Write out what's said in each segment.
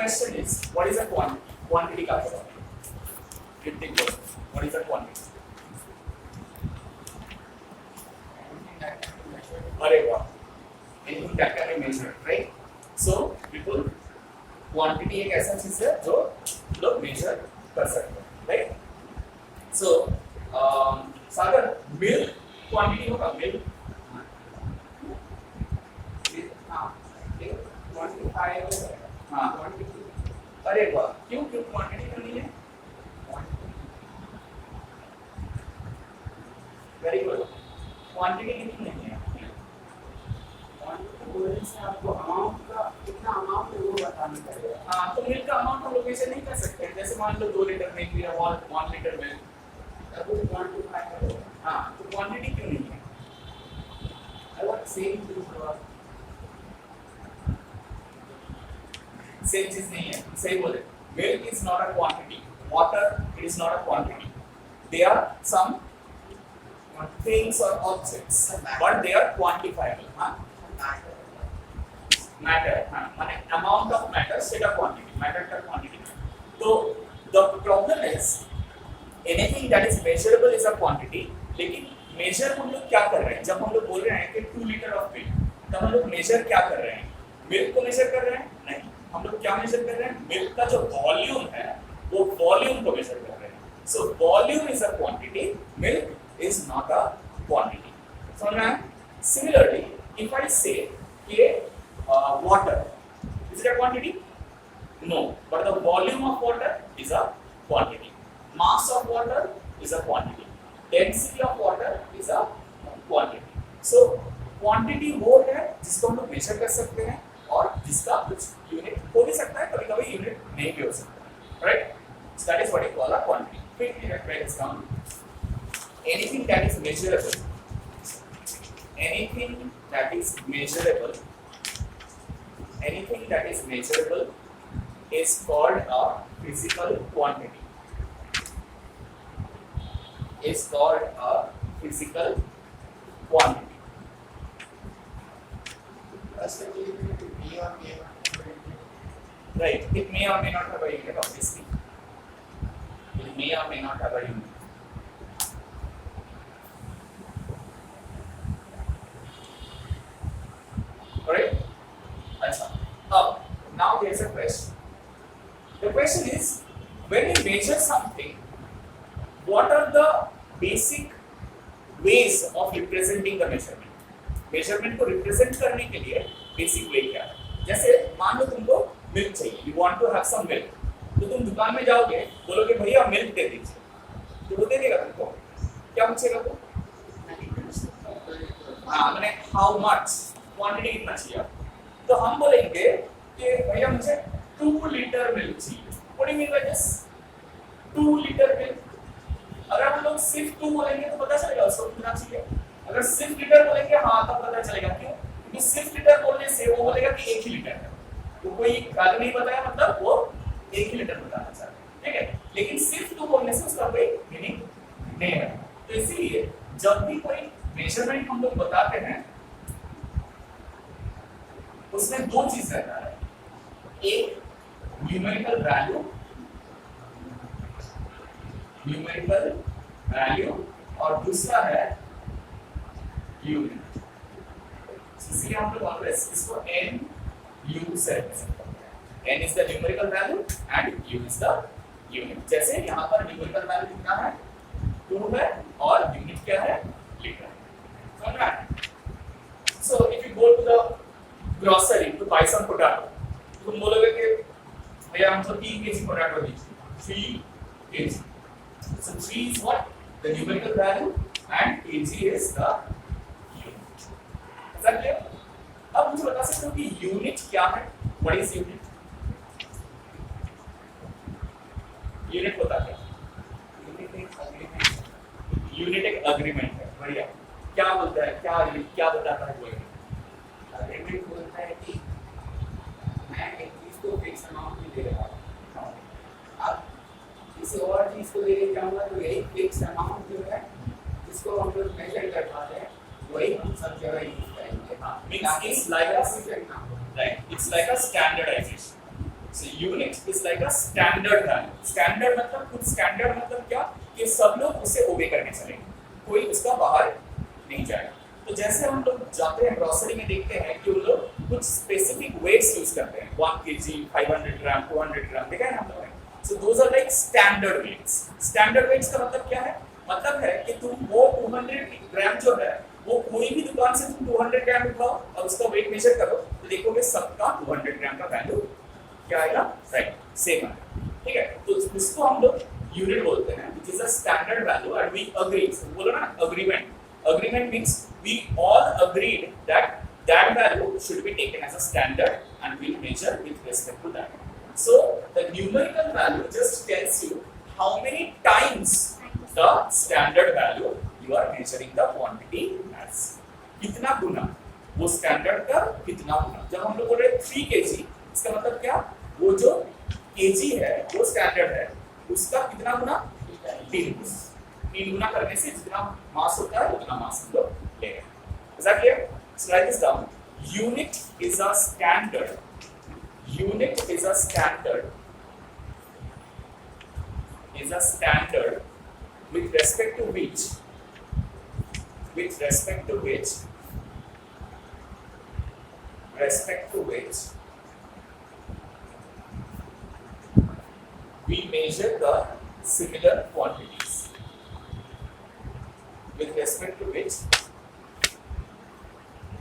question is what is a quantity? Quantity का क्या होता है? Fifty question. What is a quantity? अरे वाह, anything that can be measured, right? So people, quantity एक ऐसा चीज है जो लोग measure कर सकते हैं, right? So सागर milk quantity होगा milk? हाँ, quantifiable है. हाँ, quantity. अरे वाह, क्यों quantity क्यों नहीं है? Very good. Quantity क्यों नहीं है? बोलने से आपको अमाउंट का कितना अमाउंट है वो बताना पड़ेगा. हाँ, तो मिल्क का अमाउंट हम लोकेशन नहीं कर सकते. जैसे मान लो 2 लीटर मिल्क या 1 लीटर मिल्क, तब वो क्वांटिफाई करो. हाँ, तो क्वांटिटी क्यों नहीं है? आई वांट सेम चीज और सेम चीज नहीं है. सही बोले. Milk is not a quantity. Water it is not a quantity. They are some things or objects, but they are quantifiable. हाँ, matter. हाँ, माने amount of matter सेटा quantity. Matter का quantity. तो the problem is anything that is measurable is a quantity. लेकिन measure हम लोग क्या कर रहे हैं? जब हम लोग बोल रहे हैं कि 2 लीटर ऑफ मिल्क, तब हम लोग measure क्या कर रहे हैं? मिल्क को measure कर रहे हैं? नहीं. हम लोग क्या measure कर रहे हैं? मिल्क का जो वॉल्यूम है, वो वॉल्यूम को measure कर रहे हैं. So volume is a quantity. Milk is not a quantity. So now, similarly, if I say water, is it a quantity? No, but the volume of water is a quantity. Mass of water is a quantity. Density of water is a quantity. So quantity वो है जिसको हम लोग measure कर सकते हैं और जिसका कुछ unit हो भी सकता है, कभी-कभी unit नहीं भी हो सकता है, right? So that is what we call a quantity. Quickly let's write this down. Anything that is measurable, anything that is measurable, anything that is measurable is called a physical quantity. Is called a physical quantity. Right? It may or may not have a unit, obviously. It may or may not have a unit. Correct? Now there's a question. The question is, when you measure something, what are the basic ways of representing the measurement? Measurement को represent करने के लिए basic way क्या है? जैसे मान लो तुमको milk चाहिए, you want to have some milk, तो तुम दुकान में जाओगे, बोलोगे भैया milk दे दीजिए, तो वो दे देगा तुमको. क्या पूछेगा वो? हाँ, मैंने how much? क्वांटिटी कितना चाहिए? तो हम बोलेंगे कि भैया मुझे 2 लीटर मिल्क चाहिए. What do you mean by this? 2 litre milk. अगर हम लोग सिर्फ 2 बोलेंगे तो पता चलेगा उसको कितना चाहिए. अगर सिर्फ लीटर बोलेंगे हाँ तब पता चलेगा. क्यों? क्योंकि सिर्फ लीटर बोलने से वो बोलेगा कि 1 ही लीटर है. तो कोई वैल्यू नहीं बताया, मतलब वो 1 ही लीटर बताना चाहता है. ठीक है? लेकिन सिर्फ 2 बोलने से उसका कोई मीनिंग नहीं है. तो इसीलिए जब भी कोई मेजरमेंट हम लोग बताते हैं उसमें 2 चीज रहता है. एक न्यूमेरिकल वैल्यू और दूसरा है यूनिट. इसलिए हम लोग ऑलवेज इसको n u से रिप्रेजेंट करते हैं. n is the numerical value and u is the unit. जैसे यहाँ पर न्यूमेरिकल वैल्यू कितना है? 2 है और यूनिट क्या है? लीटर. समझ रहे हैं? So if you go to the grocery to buy some potato, तुम बोलोगे कि भैया हमको 3 kg potato दीजिए. 3 kg. So 3 is what? The numerical value and kg is the unit. Is that clear? अब मुझे बता सकते हो कि यूनिट क्या है? What is unit? यूनिट होता क्या? यूनिट एक अग्रीमेंट है. बढ़िया. क्या बोलता है? क्या बताता है वो? अग्रीमेंट बोलता है कि मैं एक चीज को फिक्स अमाउंट में दे रहा हूँ, अब किसी और चीज को लेके जाऊंगा तो यही फिक्स अमाउंट जो है जिसको हम लोग मेजर कर पाते हैं वही हम सब जगह यूज करेंगे. Means it's like a standardization. So unit is like a standard value. Standard मतलब कुछ standard मतलब क्या कि सब लोग उसे obey करके चलेंगे, कोई उसका बाहर नहीं जाएगा। तो जैसे हम लोग जाते हैं ग्रोसरी में देखते हैं कि वो लोग कुछ स्पेसिफिक वेट्स यूज करते हैं, 1 kg, 500 ग्राम, 200 ग्राम, देखा है हम लोगों ने। So those are like standard weights. Standard weights का मतलब क्या है? मतलब है कि तुम वो 200 ग्राम जो है वो कोई भी दुकान से तुम 200 ग्राम उठाओ और उसका वेट मेजर करो तो देखोगे सबका 200 ग्राम का वैल्यू क्या आएगा, राइट, सेम आएगा, ठीक है। तो इसको हम लोग यूनिट बोलते हैं, which is a standard value and we agree. बोलो ना agreement, agreement means we all agreed that that value should be taken as a standard and we'll measure with respect to that. So the numerical value just tells you how many times the standard value you are measuring the quantity as. कितना गुना वो standard का कितना गुना। जब हम लोग बोल रहे 3 kg, इसका मतलब क्या, वो जो kg है वो स्टैंडर्ड है, उसका कितना गुना, 3 गुना। 3 गुना करने से जितना मास होता है उतना मास हम लोग लेंगे। Is that clear? So write this down. Unit is a standard. Unit is a standard. Is a standard with respect to which, with respect to which, respect to which we measure the similar quantities. With respect to which,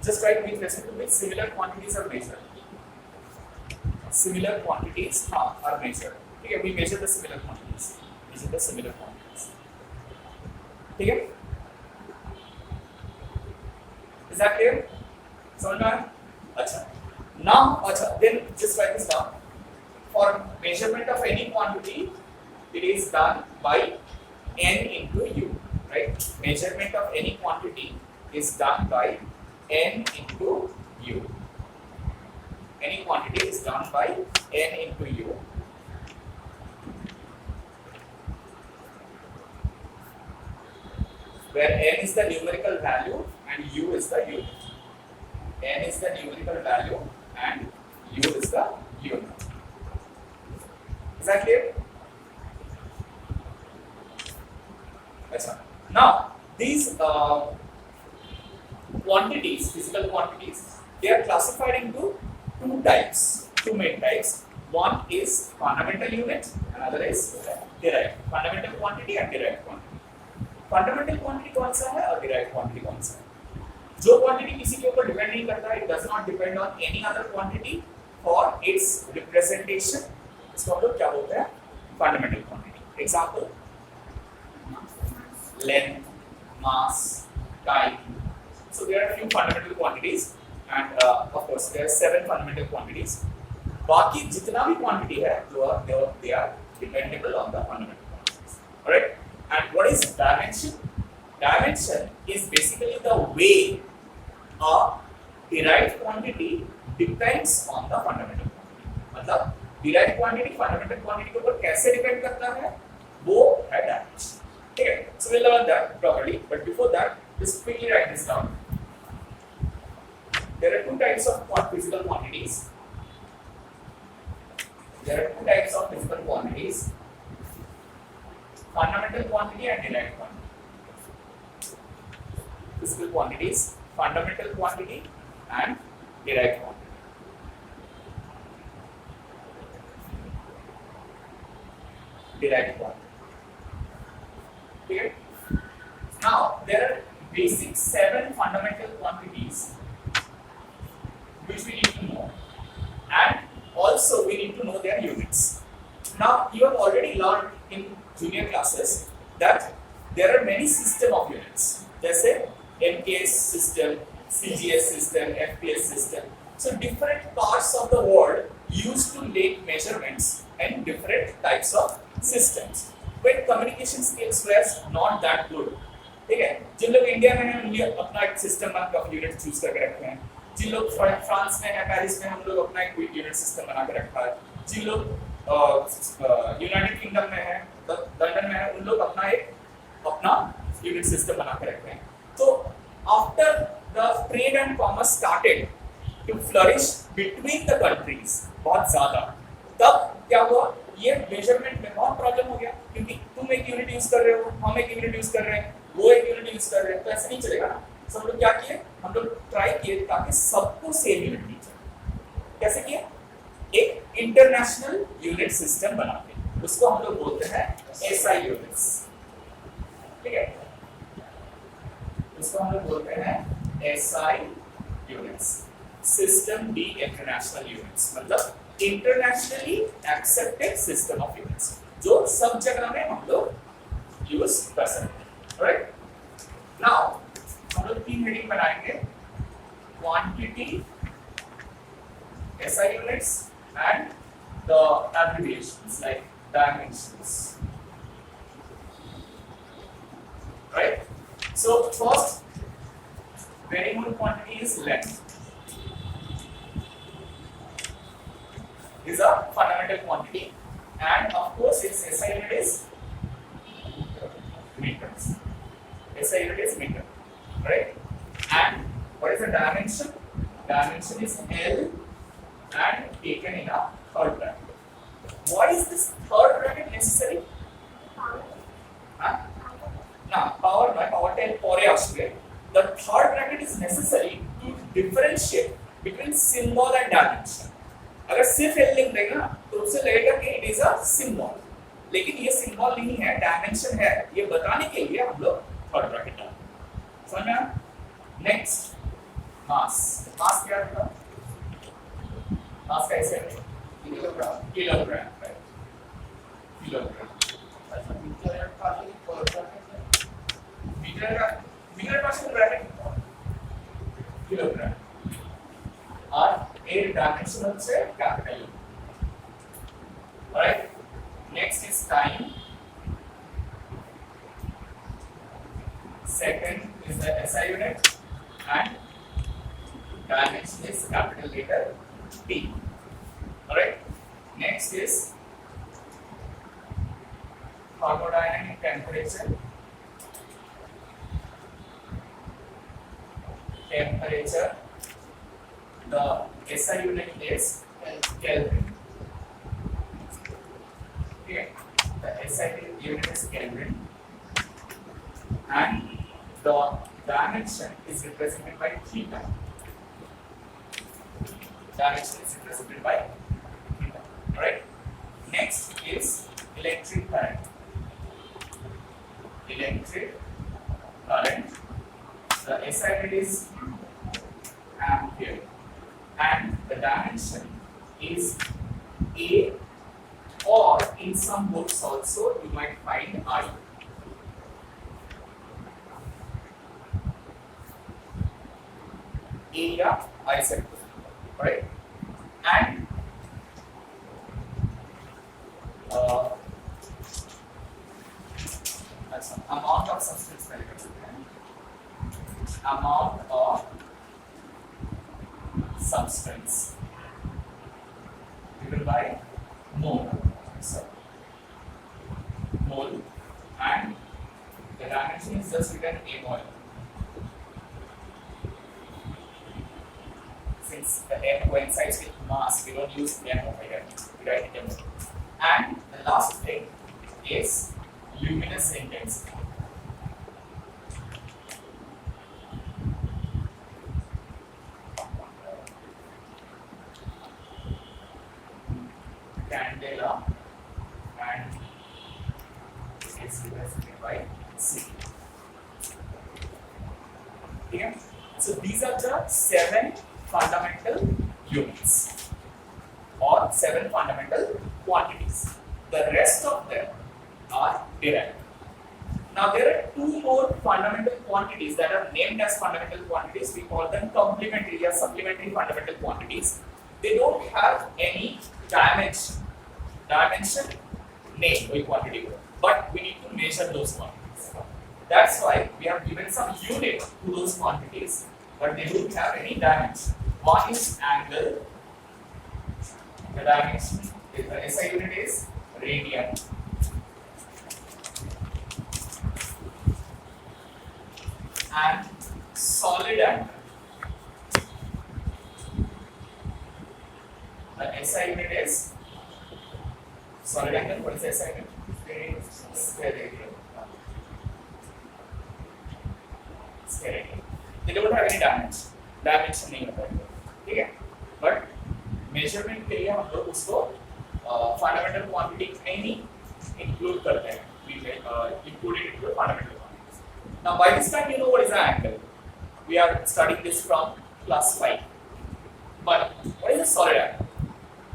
just write with respect to which similar quantities are measured. Similar quantities are measured. ठीक है, we measure the similar quantities. Measure the similar quantities. ठीक है? Is that clear? समझ में आया? अच्छा. Now, अच्छा, then just write this down. For measurement of any quantity, it is done by n into u. Right? Measurement of any quantity is done by n into u. Any quantity is done by n into u. Where n is the numerical value and u is the unit. N is the numerical value and u is the unit. Is that clear? Achha. Now, these quantities, physical quantities, they are classified into two types, two main types. One is fundamental unit, another is derived. Fundamental quantity and derived quantity. Fundamental quantity कौन सा है और derived quantity कौन सा है? जो quantity किसी के ऊपर depend नहीं करता है, it does not depend on any other quantity for its representation. इसको हम लोग क्या बोलते हैं? Fundamental quantity. Example: length, mass, time. So there are a few fundamental quantities, and of course there are 7 fundamental quantities. बाकी जितना भी quantity है, they are dependable on the fundamental quantities. Alright? And what is dimension? Dimension is basically the way a derived quantity depends on the fundamental quantity. मतलब derived quantity fundamental quantity के ऊपर कैसे depend करता है, वो है dimension. Okay, so we'll learn that properly, but before that, just quickly write this down. There are two types of physical quantities. There are two types of physical quantities: fundamental quantity and derived quantity. Physical quantities, fundamental quantity and derived quantity. Derived quantity. Okay. Now there are basic 7 fundamental quantities which we need to know, and also we need to know their units. Now you have already learned in junior classes that there are many system of units. जैसे MKS system, CGS system, FPS system. So different parts of the world used to make measurements and different types of systems. When communication skills were not that good, ठीक है, जिन लोग India में हैं उन्हें अपना एक system का यूनिट चूज करके रखे हैं, जिन लोग फ्रांस में हैं, पेरिस में, हम लोग अपना एक यूनिट सिस्टम बना के रखा है, जिन लोग यूनाइटेड किंगडम में हैं, लंदन में हैं, उन लोग अपना यूनिट सिस्टम बना के रखे हैं। तो after the trade and commerce started to flourish between the countries बहुत ज्यादा, तब क्या हुआ, ये मेजरमेंट में बहुत प्रॉब्लम हो गया, क्योंकि तुम एक यूनिट यूज कर रहे हो, हम एक यूनिट यूज कर रहे हैं, वो एक यूनिट यूज कर रहे हैं, तो ऐसे नहीं चलेगा ना। तो हम लोग क्या किए, हम लोग ट्राई किए ताकि सबको सेम यूनिट मिल जाए। कैसे किया, एक इंटरनेशनल यूनिट सिस्टम बना के, उसको हम लोग बोलते हैं एसआई यूनिट्स, ठीक है, उसको हम लोग बोलते हैं एसआई यूनिट्स, सिस्टम डी इंटरनेशनल यूनिट्स, मतलब internationally accepted system of units, जो सब जगह में हम लोग यूज कर सकते हैं। राइट, नाउ हम लोग तीन हेडिंग बनाएंगे, quantity, SI units and the abbreviations like dimensions. Right? So first variable quantity is length. Is a fundamental quantity, and of course its SI unit is meters. SI unit is meter, right? And what is the dimension? Dimension is L and taken in a third bracket. Why is this third bracket necessary? Huh? Now, power 10 pore asbe. The third bracket is necessary to differentiate between symbol and dimension. अगर सिर्फ L लिख देगा तो उससे लगेगा कि it is a symbol, लेकिन ये सिंबल नहीं है, डायमेंशन है, ये बताने के लिए हम लोग थर्ड ब्रैकेट डालते हैं। समझ में आया? नेक्स्ट, मास। मास क्या होता है? मास कैसे है? Kilogram, kilogram, right, kilogram. अच्छा, मीटर का मीटर परसेंट ब्रैकेट किलोग्राम, और एयर डायमेंशनल से capital. Alright, next is time, second is the SI unit, and dimension is capital letter T. Alright, next is thermodynamic temperature. Temperature, the SI unit is Kelvin. Okay, the SI unit is Kelvin, and the dimension is represented by theta. Dimension is represented by theta. Right? Next is electric current. Electric current. The SI unit is ampere, and the dimension is A, or in some books also you might find I. Area I sector, right? And that's amount of substance amount of substance divided by mole, so mole, and the dimension is just written A mole. Since the M coincides with mass, we don't use M over here. We write M. And the last thing is luminous intensity. Candela, and it is represented by C. Okay? So these are the 7 fundamental units or 7 fundamental quantities. The rest of them are derived. Now there are 2 more fundamental quantities that are named as fundamental quantities. We call them complementary or supplementary fundamental quantities. They don't have any dimension name or quantity, but we need to measure those quantities. That's why we have given some unit to those quantities, but they don't have any dimension. One is angle. The dimension, the SI unit is radian. And solid angle. The SI unit is solid angle, what is the SI angle? Square angle. Square angle. They don't have any dimension नहीं होता है, ठीक है? But measurement के लिए हम लोग उसको fundamental quantity में ही include करते हैं. We include it into fundamental quantities. Now by this time you know what is an angle. We are studying this from class 5. But what is a solid angle?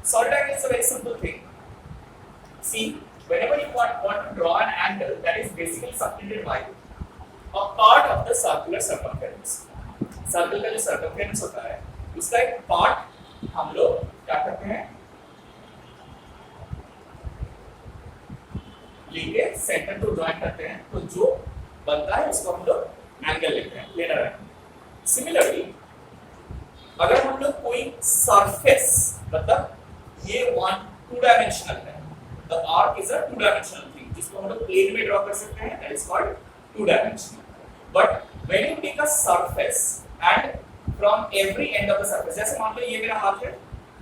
Solid angle is a very simple thing. See, whenever you want to draw an angle, that is basically subtended by a part of the circular circumference. Circle का जो circumference होता है, उसका एक part हम लोग क्या करते हैं? लेके सेंटर को ज्वाइन करते हैं, तो जो बनता है उसको हम लोग एंगल लेते हैं, प्लेनर एंगल. Similarly, अगर हम लोग कोई सरफेस मतलब ये टू डायमेंशनल है, the arc is a two-dimensional thing जिसको हम लोग प्लेन में ड्रॉ कर सकते हैं, that is called two-dimensional. But when you take a surface and from every end of the surface, जैसे मान लो ये मेरा हाथ है,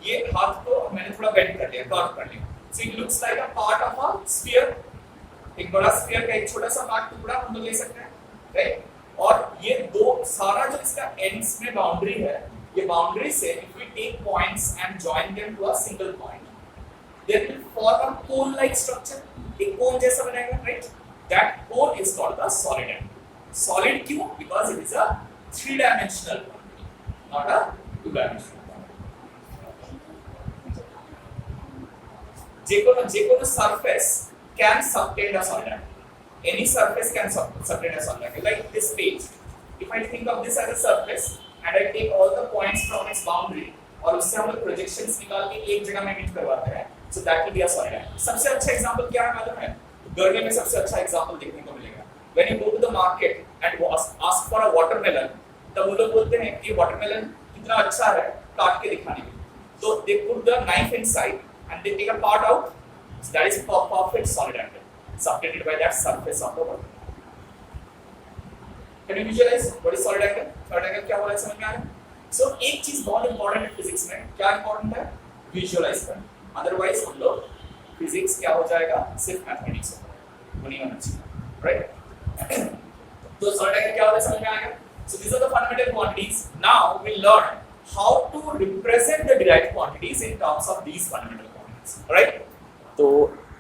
ये हाथ को मैंने थोड़ा बेंड कर लिया, कर्व कर लिया, so it looks like a part of a sphere. एक बड़ा स्फीयर का एक छोटा सा पार्ट टुकड़ा हम लोग ले सकते हैं, राइट? और ये दो सारा जो इसका एंड्स में बाउंड्री है, ये बाउंड्री से if we take points and join them to a single point, they will form a cone-like structure. एक कोन जैसा बनेगा, right? That cone is called the solid angle. Solid क्यों? Because it is a three-dimensional quantity, not a two-dimensional quantity. जेको surface can subtend a solid angle. Any surface can subtend a solid angle. Like this page. If I think of this as a surface and I take all the points from its boundary और उससे हम लोग projections निकाल के एक जगह में meet करवाते हैं, so that will be a solid angle. सबसे अच्छा example क्या है मालूम है? गर्मी में सबसे अच्छा example देखने को मिलेगा. When you go to the market and ask for a watermelon, तब वो लोग बोलते हैं कि watermelon कितना अच्छा है काट के दिखाने के लिए. So they put the knife inside and they take a part out. So that is a perfect solid angle, subtended by that surface of the water. Can you visualize what is solid angle? Solid angle क्या हो रहा है समझ में आ रहा है? So एक चीज बहुत important है physics में, क्या important है? Visualize करना. Otherwise हम लोग physics क्या हो जाएगा? सिर्फ mathematics होगा. वो नहीं होना चाहिए, right? तो solid angle क्या होता है समझ में आ गया? So these are the fundamental quantities. Now we learn how to represent the derived quantities in terms of these fundamental quantities, right? तो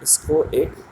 इसको एक